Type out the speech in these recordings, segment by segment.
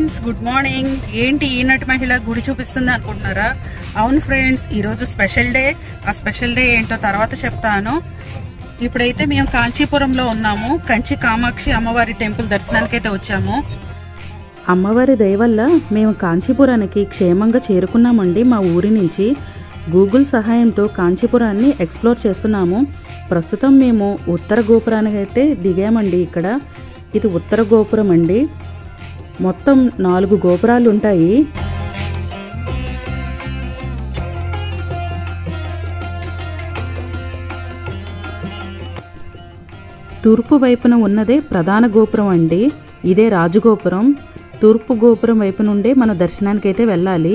Friends, good morning. ఏంటి ఈ నటి మహిళ గుడి చూపిస్తుంది అనుకుంటున్నారా? అవును ఫ్రెండ్స్, ఈ రోజు స్పెషల్ డే. ఆ స్పెషల్ డే ఏంటో తర్వాత చెప్తాను. ఇప్పుడైతే మేము కాంచీపురంలో ఉన్నాము. కంచి కామాక్షి అమ్మవారి టెంపుల్ దర్శనానికి అయితే వచ్చాము. అమ్మవారి దయ వల్ల మేము కాంచీపురానికి క్షేమంగా చేరుకున్నామండి. మా ఊరి నుంచి గూగుల్ సహాయంతో కాంచీపురాన్ని ఎక్స్ప్లోర్ చేస్తున్నాము. ప్రస్తుతం మేము ఉత్తర గోపురానికి అయితే దిగామండి. ఇక్కడ ఇది ఉత్తర గోపురం అండి. మొత్తం 4 గోపురాలు ఉంటాయి. తూర్పు వైపున ఉన్నదే ప్రధాన గోపురం అండి. ఇదే రాజగోపురం. తూర్పు గోపురం వైపు నుండే మన దర్శనానికి అయితే వెళ్ళాలి.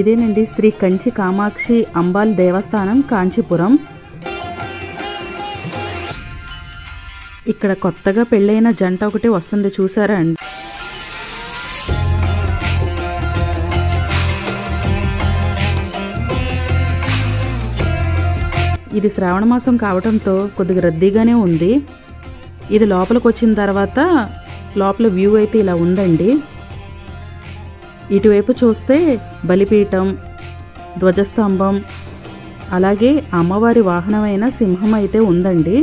ఇదేనండి శ్రీ కంచి కామాక్షి అంబాల్ దేవస్థానం, కాంచీపురం. ఇక్కడ కొత్తగా పెళ్ళైన జంట ఒకటి వస్తుంది, చూసారా అండి? ఇది శ్రావణ మాసం కావడంతో కొద్దిగా రద్దీగానే ఉంది. ఇది లోపలికి వచ్చిన తర్వాత లోపల వ్యూ అయితే ఇలా ఉందండి. ఇటువైపు చూస్తే బలిపీఠం, ధ్వజస్తంభం, అలాగే అమ్మవారి వాహనమైన సింహం అయితే ఉందండి.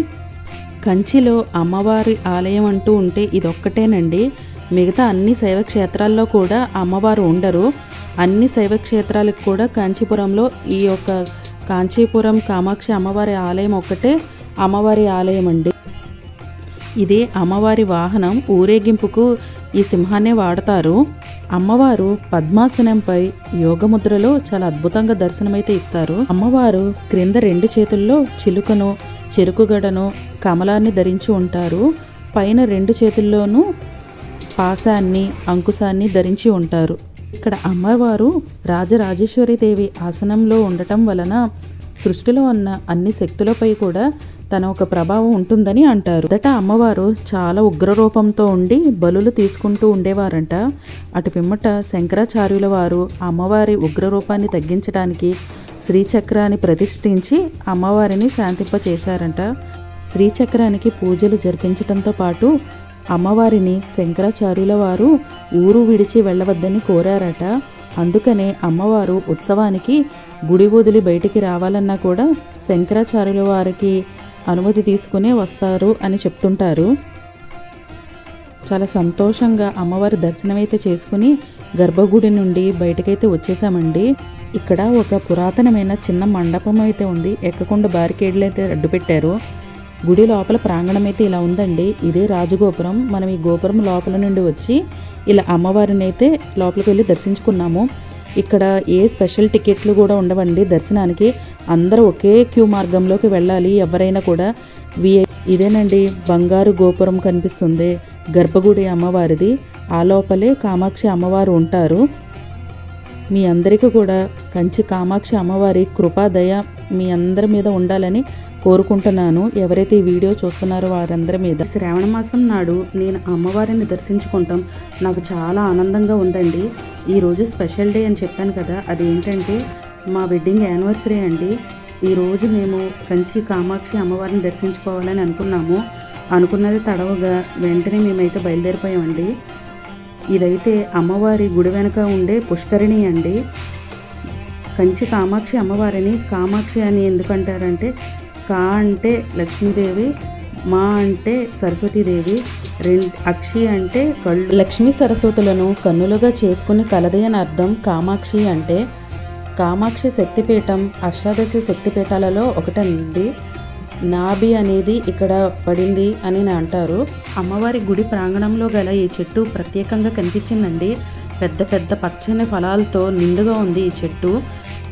కంచిలో అమ్మవారి ఆలయం అంటూ ఉంటే ఇదొక్కటేనండి. మిగతా అన్ని శైవ క్షేత్రాల్లో కూడా అమ్మవారు ఉండరు. అన్ని శైవ క్షేత్రాలకు కూడా కాంచీపురంలో ఈ యొక్క కాంచీపురం కామాక్షి అమ్మవారి ఆలయం ఒక్కటే అమ్మవారి ఆలయం అండి. ఇదే అమ్మవారి వాహనం. ఊరేగింపుకు ఈ సింహాన్నే వాడతారు. అమ్మవారు పద్మాసనంపై యోగముద్రలో చాలా అద్భుతంగా దర్శనమైతే ఇస్తారు. అమ్మవారు క్రింద 2 చేతుల్లో చిలుకను, చెరుకుగడను, కమలాన్ని ధరించి ఉంటారు. పైన 2 చేతుల్లోనూ పాశాన్ని, అంకుశాన్ని ధరించి ఉంటారు. ఇక్కడ అమ్మవారు రాజరాజేశ్వరి దేవి ఆసనంలో ఉండటం వలన సృష్టిలో ఉన్న అన్ని శక్తులపై కూడా తన ఒక ప్రభావం ఉంటుందని అంటారు. మొదట అమ్మవారు చాలా ఉగ్రరూపంతో ఉండి బలులు తీసుకుంటూ ఉండేవారంట. అటు పిమ్మట శంకరాచార్యుల వారు అమ్మవారి ఉగ్రరూపాన్ని తగ్గించడానికి శ్రీచక్రాన్ని ప్రతిష్ఠించి అమ్మవారిని శాంతింపచేశారంట. శ్రీచక్రానికి పూజలు జరిపించడంతో పాటు అమ్మవారిని శంకరాచార్యుల వారు ఊరు విడిచి వెళ్ళవద్దని కోరారట. అందుకనే అమ్మవారు ఉత్సవానికి గుడి వదిలి బయటికి రావాలన్నా కూడా శంకరాచార్యుల వారికి అనుమతి తీసుకునే వస్తారు అని చెప్తుంటారు. చాలా సంతోషంగా అమ్మవారి దర్శనమైతే చేసుకుని గర్భగుడి నుండి బయటకైతే వచ్చేసామండి. ఇక్కడ ఒక పురాతనమైన చిన్న మండపం అయితే ఉంది. ఎక్కకుండా బారికేడ్లు అయితే అడ్డుపెట్టారు. గుడి లోపల ప్రాంగణం అయితే ఇలా ఉందండి. ఇదే రాజగోపురం. మనం ఈ గోపురం లోపల నుండి వచ్చి ఇలా అమ్మవారిని అయితే లోపలికి వెళ్ళి దర్శించుకున్నాము. ఇక్కడ ఏ స్పెషల్ టికెట్లు కూడా ఉండవండి దర్శనానికి. అందరూ ఒకే క్యూ మార్గంలోకి వెళ్ళాలి ఎవరైనా కూడా. ఇదేనండి బంగారు గోపురం కనిపిస్తుంది, గర్భగుడి అమ్మవారిది. ఆ లోపలే కామాక్షి అమ్మవారు ఉంటారు. మీ అందరికీ కూడా కంచి కామాక్షి అమ్మవారి కృపాదయ మీ అందరి మీద ఉండాలని కోరుకుంటున్నాను. ఎవరైతే ఈ వీడియో చూస్తున్నారో వారందరి మీద. శ్రావణ మాసం నాడు నేను అమ్మవారిని దర్శించుకుంటాం నాకు చాలా ఆనందంగా ఉందండి. ఈరోజు స్పెషల్ డే అని చెప్పాను కదా, అదేంటంటే మా వెడ్డింగ్ యానివర్సరీ అండి. ఈరోజు మేము కంచి కామాక్షి అమ్మవారిని దర్శించుకోవాలని అనుకున్నది తడవగా వెంటనే మేమైతే బయలుదేరిపోయామండి. ఇదైతే అమ్మవారి గుడి వెనక ఉండే పుష్కరిణి అండి. కంచి కామాక్షి అమ్మవారిని కామాక్షి అని ఎందుకంటారంటే, కా అంటే లక్ష్మీదేవి, మా అంటే సరస్వతీదేవి, అక్షి అంటే కళ్ళు. లక్ష్మీ సరస్వతులను కన్నులుగా చేసుకుని కలది అని అర్థం కామాక్షి అంటే. కామాక్షి శక్తిపీఠం అష్టాదశ శక్తిపీఠాలలో ఒకటండి. నాభి అనేది ఇక్కడ పడింది అని అంటారు. అమ్మవారి గుడి ప్రాంగణంలో గల ఈ చెట్టు ప్రత్యేకంగా కనిపించిందండి. పెద్ద పెద్ద పచ్చని ఫలాలతో నిండుగా ఉంది ఈ చెట్టు.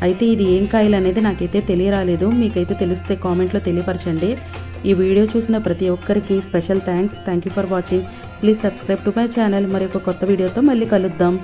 అయితే ఇది ఏం కాయలు అనేది నాకైతే తెలియరాలేదు. మీకైతే తెలిస్తే కామెంట్లో తెలియపరచండి. ఈ వీడియో చూసిన ప్రతి ఒక్కరికి special thank you for watching. Please subscribe to my channel. మరి ఒక కొత్త వీడియోతో మళ్ళీ కలుద్దాం.